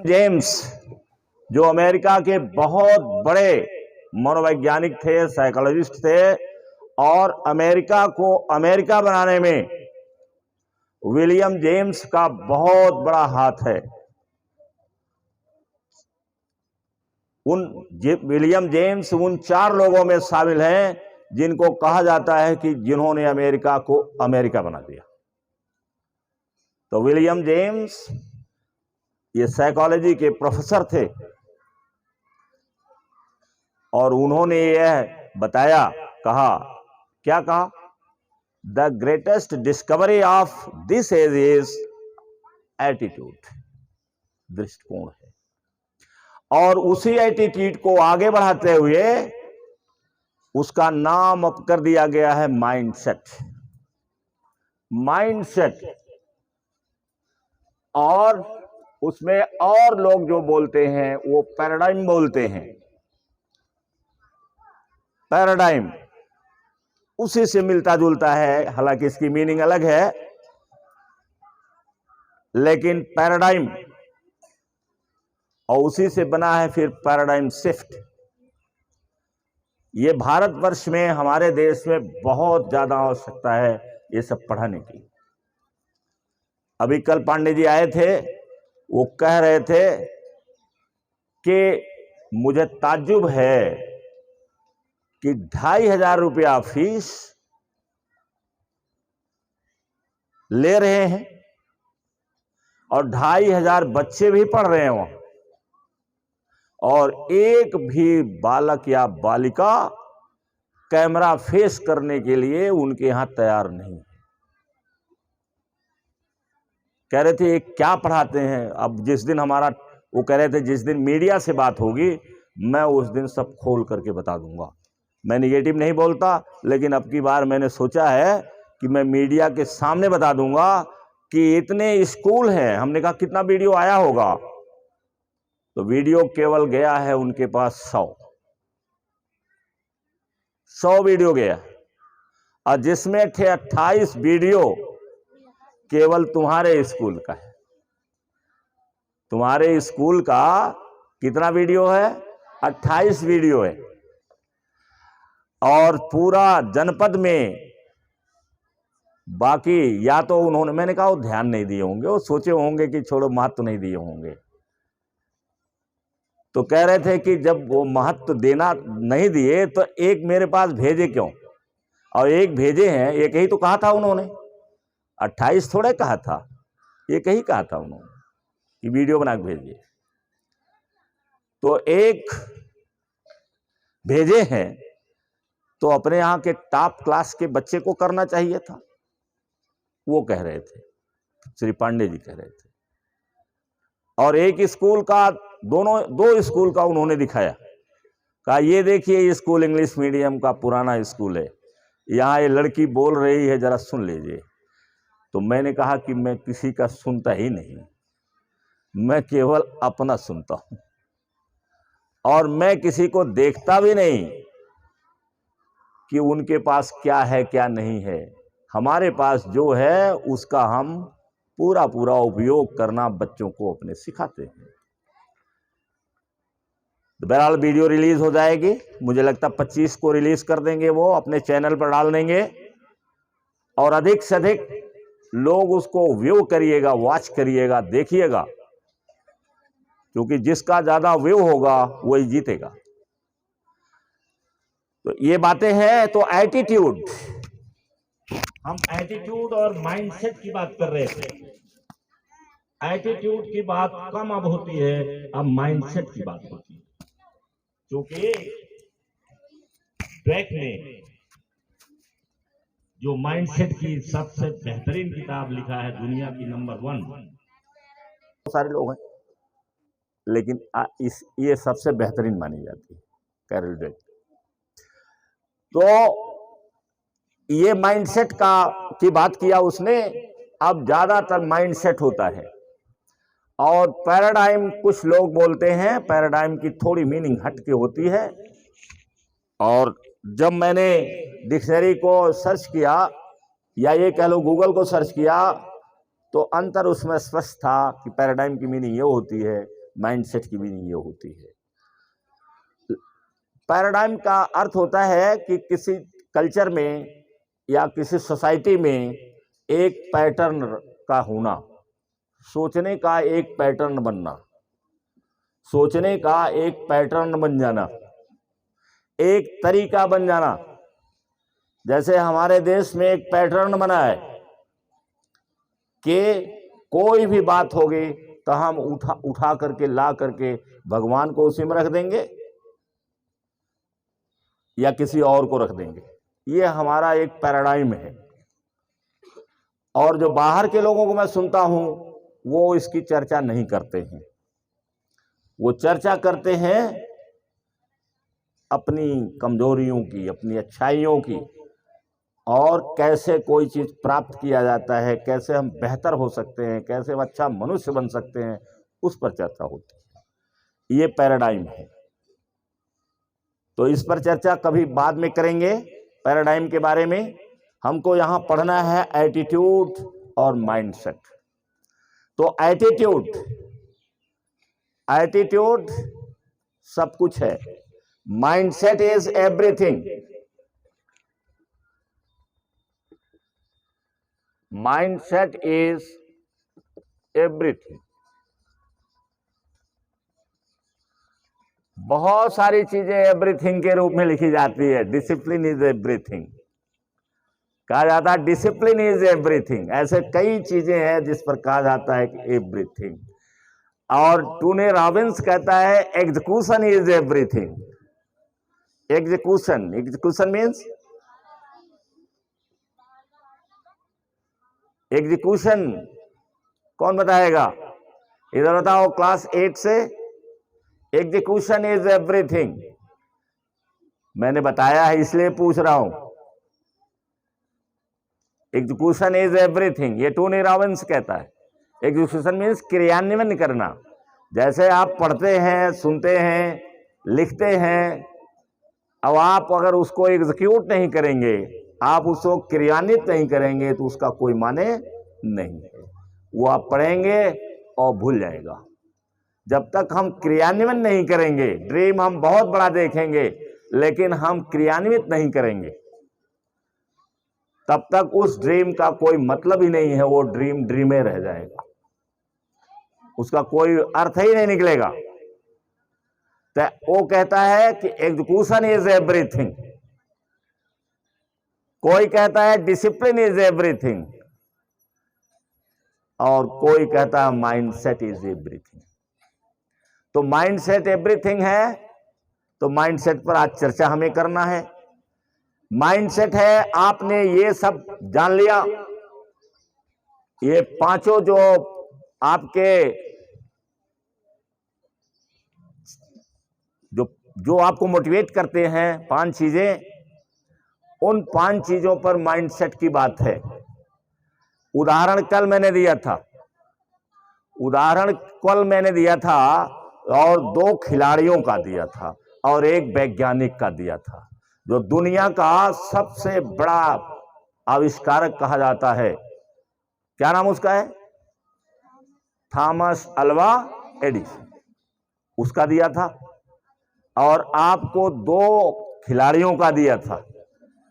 James जो America के बहुत बड़े मनोवैज्ञानिक थे, साइकोलॉजिस्ट थे, और अमेरिका को अमेरिका बनाने में विलियम जेम्स का बहुत बड़ा हाथ है। विलियम जेम्स उन 4 लोगों में शामिल हैं जिनको कहा जाता है कि जिन्होंने अमेरिका को अमेरिका बना दिया। तो विलियम जेम्स ये साइकोलॉजी के प्रोफेसर थे और उन्होंने यह बताया, क्या कहा? The greatest discovery of this age is attitude, दृष्टिकोण है। और उसी एटीट्यूड को आगे बढ़ाते हुए उसका नाम अब कर दिया गया है माइंडसेट। माइंडसेट, और उसमें और लोग जो बोलते हैं वो पैराडाइम बोलते हैं। पैराडाइम उसी से मिलता जुलता है, हालांकि इसकी मीनिंग अलग है, लेकिन पैराडाइम, और उसी से बना है फिर पैराडाइम शिफ्ट। ये भारतवर्ष में, हमारे देश में बहुत ज्यादा आवश्यकता है ये सब पढ़ाने की। अभी कल पांडे जी आए थे, वो कह रहे थे कि मुझे ताज्जुब है कि 2,500 रुपया फीस ले रहे हैं और 2,500 बच्चे भी पढ़ रहे हैं वहां, और एक भी बालक या बालिका कैमरा फेस करने के लिए उनके यहां तैयार नहीं है। कह रहे थे ये क्या पढ़ाते हैं। अब जिस दिन हमारा, वो कह रहे थे जिस दिन मीडिया से बात होगी मैं उस दिन सब खोल करके बता दूंगा। मैं निगेटिव नहीं बोलता, लेकिन अब की बार मैंने सोचा है कि मैं मीडिया के सामने बता दूंगा कि इतने स्कूल हैं। हमने कहा कितना वीडियो आया होगा, तो वीडियो केवल गया है उनके पास 100 वीडियो गया, और जिसमें थे 28 वीडियो केवल तुम्हारे स्कूल का है। तुम्हारे स्कूल का कितना वीडियो है? 28 वीडियो है, और पूरा जनपद में बाकी, या तो उन्होंने, मैंने कहा वो ध्यान नहीं दिए होंगे, वो सोचे होंगे कि छोड़ो, महत्व नहीं दिए होंगे। तो कह रहे थे कि जब वो महत्व देना नहीं दिए तो एक मेरे पास भेजे क्यों, और एक भेजे हैं, एक ही तो कहा था उन्होंने, 28 थोड़े कहा था, एक ही कहा था उन्होंने कि वीडियो बना के भेजिए। तो एक भेजे हैं, तो अपने यहाँ के टॉप क्लास के बच्चे को करना चाहिए था, वो कह रहे थे, श्री पांडे जी कह रहे थे। और एक स्कूल का, दो स्कूल का उन्होंने दिखाया, कहा ये देखिए ये स्कूल इंग्लिश मीडियम का पुराना स्कूल है, यहाँ ये लड़की बोल रही है, जरा सुन लीजिए। तो मैंने कहा कि मैं किसी का सुनता ही नहीं, मैं केवल अपना सुनता हूं, और मैं किसी को देखता भी नहीं कि उनके पास क्या है क्या नहीं है। हमारे पास जो है उसका हम पूरा उपयोग करना बच्चों को अपने सिखाते हैं। तो बहरहाल वीडियो रिलीज हो जाएगी, मुझे लगता 25 को रिलीज कर देंगे, वो अपने चैनल पर डाल देंगे, और अधिक से अधिक लोग उसको व्यू करिएगा, वॉच करिएगा, देखिएगा, क्योंकि जिसका ज्यादा व्यू होगा वही जीतेगा। तो ये बातें हैं। तो एटीट्यूड, हम एटीट्यूड और माइंडसेट की बात कर रहे थे। एटीट्यूड की बात कम अब होती है, अब माइंडसेट की बात होती है, क्योंकि ड्वेक ने जो माइंडसेट की सबसे बेहतरीन किताब लिखा है, दुनिया की नंबर 1, बहुत सारे लोग हैं, लेकिन ये सबसे बेहतरीन मानी जाती है, कैरल ड्वेक। तो ये माइंडसेट की बात किया उसने। अब ज्यादातर माइंडसेट होता है, और पैराडाइम कुछ लोग बोलते हैं, पैराडाइम की थोड़ी मीनिंग हट के होती है। और जब मैंने डिक्शनरी को सर्च किया, या ये कह लो गूगल को सर्च किया, तो अंतर उसमें स्पष्ट था कि पैराडाइम की मीनिंग ये होती है, माइंडसेट की मीनिंग ये होती है। पैराडाइम का अर्थ होता है कि किसी कल्चर में या किसी सोसाइटी में एक पैटर्न का होना, सोचने का एक पैटर्न बनना, सोचने का एक पैटर्न बन जाना, एक तरीका बन जाना। जैसे हमारे देश में एक पैटर्न बना है कि कोई भी बात होगी तो हम उठा करके ला करके भगवान को उसी में रख देंगे या किसी और को रख देंगे। ये हमारा एक पैराडाइम है। और जो बाहर के लोगों को मैं सुनता हूं वो इसकी चर्चा नहीं करते हैं। वो चर्चा करते हैं अपनी कमजोरियों की, अपनी अच्छाइयों की, और कैसे कोई चीज प्राप्त किया जाता है, कैसे हम बेहतर हो सकते हैं, कैसे हम अच्छा मनुष्य बन सकते हैं, उस पर चर्चा होती है। ये पैराडाइम है। तो इस पर चर्चा कभी बाद में करेंगे। पैराडाइम के बारे में हमको यहां पढ़ना है एटीट्यूड और माइंडसेट। तो एटीट्यूड सब कुछ है, mindset is everything. Mindset is everything. बहुत सारी चीजें एवरीथिंग के रूप में लिखी जाती है। डिसिप्लिन इज एवरीथिंग कहा जाता है, डिसिप्लिन इज एवरीथिंग। ऐसे कई चीजें हैं जिस पर कहा जाता है कि एवरीथिंग। और टोनी रॉबिन्स कहता है execution is everything. Execution means, execution कौन बताएगा? इधर बताओ क्लास 8 से। एग्जीक्यूशन इज एवरीथिंग मैंने बताया है, इसलिए पूछ रहा हूं। एग्जीक्यूशन इज एवरीथिंग, ये टोनी रॉबिन्स कहता है। एग्जीक्यूशन मीन्स क्रियान्वयन करना। जैसे आप पढ़ते हैं, सुनते हैं, लिखते हैं, अब आप अगर उसको एग्जीक्यूट नहीं करेंगे, आप उसको क्रियान्वित नहीं करेंगे, तो उसका कोई माने नहीं है। वो आप पढ़ेंगे और भूल जाएगा। जब तक हम क्रियान्वयन नहीं करेंगे, ड्रीम हम बहुत बड़ा देखेंगे लेकिन हम क्रियान्वित नहीं करेंगे, तब तक उस ड्रीम का कोई मतलब ही नहीं है। वो ड्रीम में रह जाएगा, उसका कोई अर्थ ही नहीं निकलेगा। तो वो कहता है कि एग्जीक्यूशन इज एवरीथिंग। कोई कहता है डिसिप्लिन इज एवरीथिंग, और कोई कहता है माइंडसेट इज एवरीथिंग। तो माइंडसेट एवरीथिंग है, तो माइंडसेट पर आज चर्चा हमें करना है। माइंडसेट है, आपने ये सब जान लिया, ये पांचों जो आपके जो आपको मोटिवेट करते हैं, 5 चीजें, उन 5 चीजों पर माइंडसेट की बात है। उदाहरण कल मैंने दिया था और 2 खिलाड़ियों का दिया था और एक वैज्ञानिक का दिया था, जो दुनिया का सबसे बड़ा आविष्कारक कहा जाता है। क्या नाम उसका है? थॉमस अल्वा एडिसन, उसका दिया था। और आपको 2 खिलाड़ियों का दिया था।